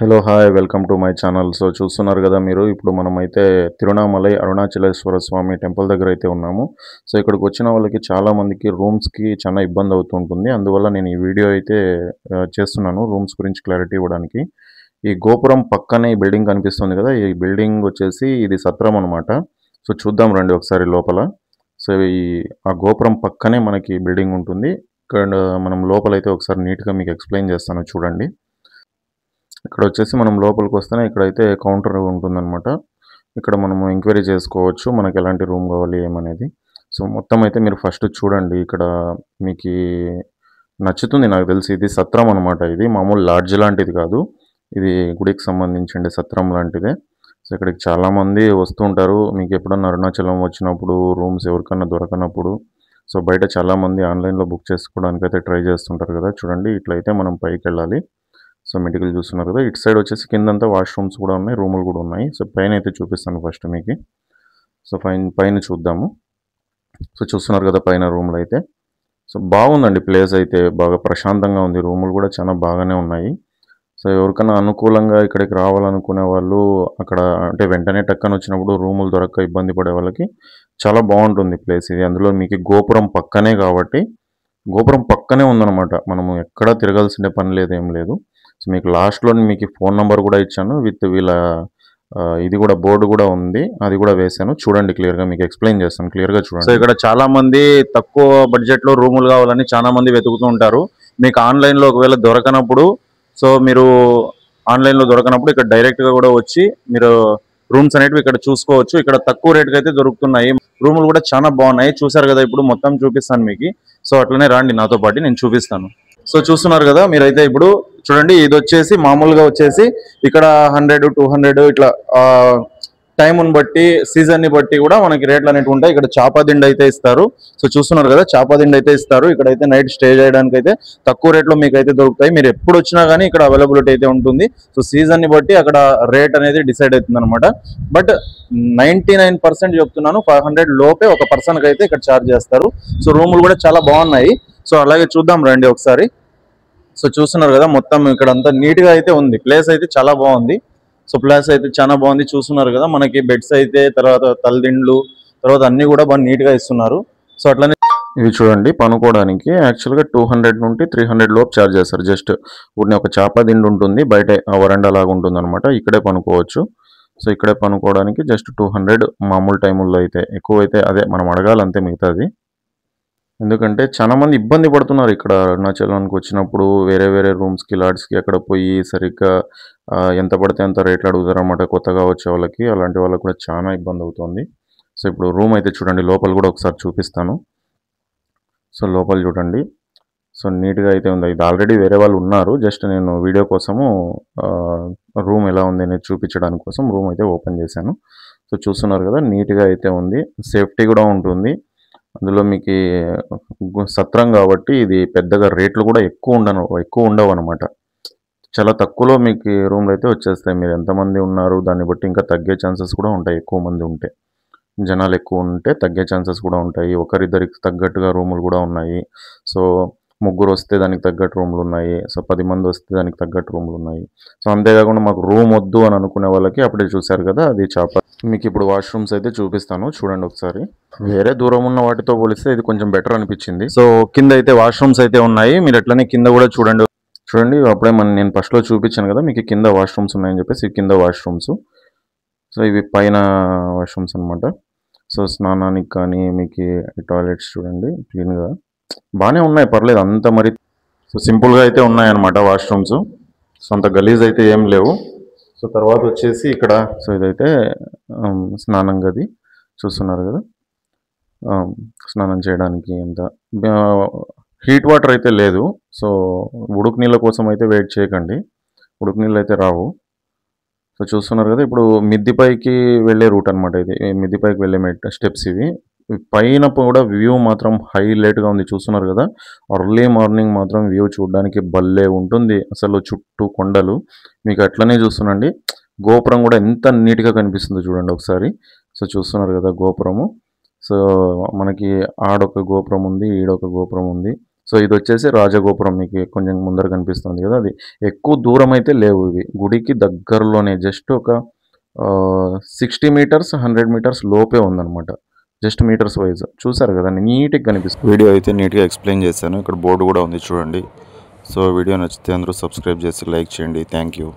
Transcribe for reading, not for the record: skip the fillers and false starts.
Hello hi welcome to my channel. So చూస్తున్నారు కదా మీరు, ఇప్పుడు మనమైతే తిరువణామలై అరుణాచలేశ్వర స్వామి టెంపుల్ దగ్గర అయితే ఉన్నాము. సో ఇక్కడికి వచ్చిన వాళ్ళకి చాలా మందికి రూమ్స్కి చాలా ఇబ్బంది అవుతుంటుంది. అందువల్ల నేను ఈ వీడియో అయితే చేస్తున్నాను రూమ్స్ గురించి క్లారిటీ ఇవ్వడానికి. ఈ గోపురం పక్కనే ఈ బిల్డింగ్ కనిపిస్తుంది కదా, ఈ బిల్డింగ్ వచ్చేసి ఇది సత్రం అనమాట. సో చూద్దాం రండి ఒకసారి లోపల. సో ఆ గోపురం పక్కనే మనకి బిల్డింగ్ ఉంటుంది. ఇక్కడ మనం లోపలైతే ఒకసారి నీట్గా మీకు ఎక్స్ప్లెయిన్ చేస్తాను చూడండి. ఇక్కడ వచ్చేసి మనం లోపలికి వస్తేనే ఇక్కడైతే కౌంటర్ ఉంటుందన్నమాట. ఇక్కడ మనము ఎంక్వైరీ చేసుకోవచ్చు మనకి ఎలాంటి రూమ్ కావాలి ఏమనేది. సో మొత్తం అయితే మీరు ఫస్ట్ చూడండి. ఇక్కడ మీకు నచ్చుతుంది నాకు తెలిసి. ఇది సత్రం అనమాట. ఇది మామూలు లాడ్జ్ లాంటిది కాదు, ఇది గుడికి సంబంధించింది సత్రం లాంటిదే. సో ఇక్కడికి చాలామంది వస్తూ ఉంటారు. మీకు ఎప్పుడన్నా అరుణాచలం వచ్చినప్పుడు రూమ్స్ ఎవరికన్నా దొరకనప్పుడు సో బయట చాలామంది ఆన్లైన్లో బుక్ చేసుకోవడానికి అయితే ట్రై చేస్తుంటారు కదా. చూడండి ఇట్లయితే మనం పైకి వెళ్ళాలి. సో మెడికల్ చూస్తున్నారు కదా, ఇటు సైడ్ వచ్చేసి కిందంతా వాష్రూమ్స్ కూడా ఉన్నాయి, రూములు కూడా ఉన్నాయి. సో పైన అయితే చూపిస్తాను ఫస్ట్ మీకు. సో పైన చూద్దాము. సో చూస్తున్నారు కదా పైన రూమ్లు అయితే. సో బాగుందండి ప్లేస్ అయితే, బాగా ప్రశాంతంగా ఉంది. రూములు కూడా చాలా బాగానే ఉన్నాయి. సో ఎవరికైనా అనుకూలంగా ఇక్కడికి రావాలనుకునే వాళ్ళు అక్కడ అంటే వెంటనే టక్కన వచ్చినప్పుడు రూములు దొరక్క ఇబ్బంది పడే వాళ్ళకి చాలా బాగుంటుంది ప్లేస్ ఇది. అందులో మీకు గోపురం పక్కనే కాబట్టి, గోపురం పక్కనే ఉందన్నమాట. మనము ఎక్కడా తిరగాల్సిన పని లేదు, ఏం లేదు. సో మీకు లాస్ట్లో మీకు ఫోన్ నెంబర్ కూడా ఇచ్చాను, విత్ వీళ్ళ ఇది కూడా బోర్డు కూడా ఉంది, అది కూడా వేసాను. చూడండి క్లియర్గా మీకు ఎక్స్ప్లెయిన్ చేస్తాను, క్లియర్గా చూడండి. సో ఇక్కడ చాలా మంది తక్కువ బడ్జెట్లో రూములు కావాలని చాలా మంది వెతుకుతూ ఉంటారు. మీకు ఆన్లైన్లో ఒకవేళ దొరకనప్పుడు, సో మీరు ఆన్లైన్లో దొరకనప్పుడు ఇక్కడ డైరెక్ట్గా కూడా వచ్చి మీరు రూమ్స్ అనేటివి ఇక్కడ చూసుకోవచ్చు. ఇక్కడ తక్కువ రేటుకి అయితే దొరుకుతున్నాయి. రూములు కూడా చాలా బాగున్నాయి. చూసారు కదా, ఇప్పుడు మొత్తం చూపిస్తాను మీకు. సో అట్లనే రాండి నాతో పాటు, నేను చూపిస్తాను. సో చూస్తున్నారు కదా మీరైతే ఇప్పుడు చూడండి. ఇది వచ్చేసి మామూలుగా వచ్చేసి ఇక్కడ 100, 200 ఇట్లా టైంని బట్టి, సీజన్ని బట్టి కూడా మనకి రేట్లు అనేవి ఉంటాయి. ఇక్కడ చాపాదిండి అయితే ఇస్తారు. సో చూస్తున్నారు కదా, చాపాదిండి అయితే ఇస్తారు. ఇక్కడైతే నైట్ స్టే చేయడానికి అయితే తక్కువ రేట్లో మీకు అయితే దొరుకుతాయి. మీరు ఎప్పుడు వచ్చినా కానీ ఇక్కడ అవైలబిలిటీ అయితే ఉంటుంది. సో సీజన్ని బట్టి అక్కడ రేట్ అనేది డిసైడ్ అవుతుంది అనమాట. బట్ 99% చెప్తున్నాను, 500 లోపే ఒక పర్సన్కి అయితే ఇక్కడ ఛార్జ్ చేస్తారు. సో రూములు కూడా చాలా బాగున్నాయి. సో అలాగే చూద్దాం రండి ఒకసారి. సో చూస్తున్నారు కదా, మొత్తం ఇక్కడ అంతా నీట్గా అయితే ఉంది. ప్లేస్ అయితే చాలా బాగుంది. సో ప్లేస్ అయితే చాలా బాగుంది. చూస్తున్నారు కదా, మనకి బెడ్స్ అయితే, తర్వాత తలదిండ్లు, తర్వాత అన్ని కూడా బాగా నీట్గా ఇస్తున్నారు. సో అట్లనే ఇవి చూడండి, పనుకోవడానికి యాక్చువల్గా 200 నుండి 300 లోపు ఛార్జ్ చేస్తారు. జస్ట్ ఊరిని ఒక చాప దిండు ఉంటుంది, బయట వరండా లాగా ఉంటుంది అనమాట. ఇక్కడే పనుకోవచ్చు. సో ఇక్కడే పనుకోవడానికి జస్ట్ 200 మామూలు టైముల్లో. అయితే ఎక్కువ అయితే అదే మనం అడగాలంతే మిగతాది. ఎందుకంటే చాలా మంది ఇబ్బంది పడుతున్నారు ఇక్కడ అరుణాచలానికి వచ్చినప్పుడు. వేరే వేరే రూమ్స్కి, లాడ్స్కి అక్కడ పోయి సరిగ్గా ఎంత పడితే అంత రేట్లు అడుగుతారు అన్నమాట కొత్తగా వచ్చే వాళ్ళకి. అలాంటి వాళ్ళకి కూడా చాలా ఇబ్బంది అవుతుంది. సో ఇప్పుడు రూమ్ అయితే చూడండి, లోపల కూడా ఒకసారి చూపిస్తాను. సో లోపల చూడండి. సో నీట్గా అయితే ఉంది. ఇది ఆల్రెడీ వేరే వాళ్ళు ఉన్నారు. జస్ట్ నేను వీడియో కోసము రూమ్ ఎలా ఉంది అనేది చూపించడానికి కోసం రూమ్ అయితే ఓపెన్ చేశాను. సో చూస్తున్నారు కదా, నీట్గా అయితే ఉంది. సేఫ్టీ కూడా ఉంటుంది. అందులో మీకు సత్రం కాబట్టి ఇది పెద్దగా రేట్లు కూడా ఎక్కువ ఉండవు అనమాట. చాలా తక్కువలో మీకు రూమ్లు అయితే వచ్చేస్తాయి. మీరు ఎంతమంది ఉన్నారు దాన్ని బట్టి ఇంకా తగ్గే ఛాన్సెస్ కూడా ఉంటాయి. ఎక్కువ మంది ఉంటే, జనాలు ఎక్కువ ఉంటే తగ్గే ఛాన్సెస్ కూడా ఉంటాయి. ఒకరిద్దరికి తగ్గట్టుగా రూములు కూడా ఉన్నాయి. సో ముగ్గురు వస్తే దానికి తగ్గట్టు రూములు ఉన్నాయి. సో 10 మంది వస్తే దానికి తగ్గట్టు రూములు ఉన్నాయి. సో అంతేకాకుండా మాకు రూమ్ వద్దు అని అనుకునే వాళ్ళకి అప్పుడే చూశారు కదా, అది చాప. మీకు ఇప్పుడు వాష్రూమ్స్ అయితే చూపిస్తాను చూడండి ఒకసారి. వేరే దూరం ఉన్న వాటితో పోలిస్తే ఇది కొంచెం బెటర్ అనిపించింది. సో కింద అయితే వాష్రూమ్స్ అయితే ఉన్నాయి. మీరు ఎట్లనే కింద కూడా చూడండి. అప్పుడే నేను ఫస్ట్లో చూపించాను కదా మీకు, కింద వాష్రూమ్స్ ఉన్నాయని చెప్పేసి. కింద వాష్రూమ్స్. సో ఇవి పైన వాష్రూమ్స్ అనమాట. సో స్నానానికి కానీ మీకు టాయిలెట్స్ చూడండి క్లీన్గా బాగానే ఉన్నాయి, పర్లేదు అంత మరి. సో సింపుల్గా అయితే ఉన్నాయన్నమాట వాష్రూమ్స్. సో అంత గలీజ్ అయితే ఏం లేవు. సో తర్వాత వచ్చేసి ఇక్కడ, సో ఇదైతే స్నానం గది చూస్తున్నారు కదా. స్నానం చేయడానికి ఎంత హీట్ వాటర్ అయితే లేదు. సో ఉడుకు నీళ్ళ కోసం అయితే వెయిట్ చేయకండి, ఉడుకు నీళ్ళు అయితే రావు. సో చూస్తున్నారు కదా, ఇప్పుడు మిద్దిపైకి వెళ్ళే రూట్ అనమాట ఇది. మిద్దిపైకి వెళ్ళే స్టెప్స్ ఇవి. పైన కూడా వ్యూ మాత్రం హైలైట్గా ఉంది. చూస్తున్నారు కదా, ఎర్లీ మార్నింగ్ మాత్రం వ్యూ చూడడానికి భలే ఉంటుంది. అసలు చుట్టూ కొండలు మీకు అట్లనే చూస్తుండండి. గోపురం కూడా ఎంత నీట్గా కనిపిస్తుందో చూడండి ఒకసారి. సో చూస్తున్నారు కదా గోపురము. సో మనకి ఆడొక గోపురం ఉంది, ఈడొక గోపురం ఉంది. సో ఇది వచ్చేసి రాజగోపురం, మీకు కొంచెం ముందర కనిపిస్తుంది కదా అది. ఎక్కువ దూరం అయితే లేవు ఇవి, గుడికి దగ్గరలోనే జస్ట్ ఒక 60 మీటర్స్ 100 మీటర్స్ లోపే ఉందన్నమాట. జస్ట్ మీటర్స్ వైజ్ చూసారు కదా, నీట్గా కనిపిస్తుంది. వీడియో అయితే నీట్గా ఎక్స్ప్లెయిన్ చేశాను. ఇక్కడ బోర్డు కూడా ఉంది చూడండి. సో వీడియో నచ్చితే అందరూ సబ్స్క్రైబ్ చేసి లైక్ చేయండి. Thank you.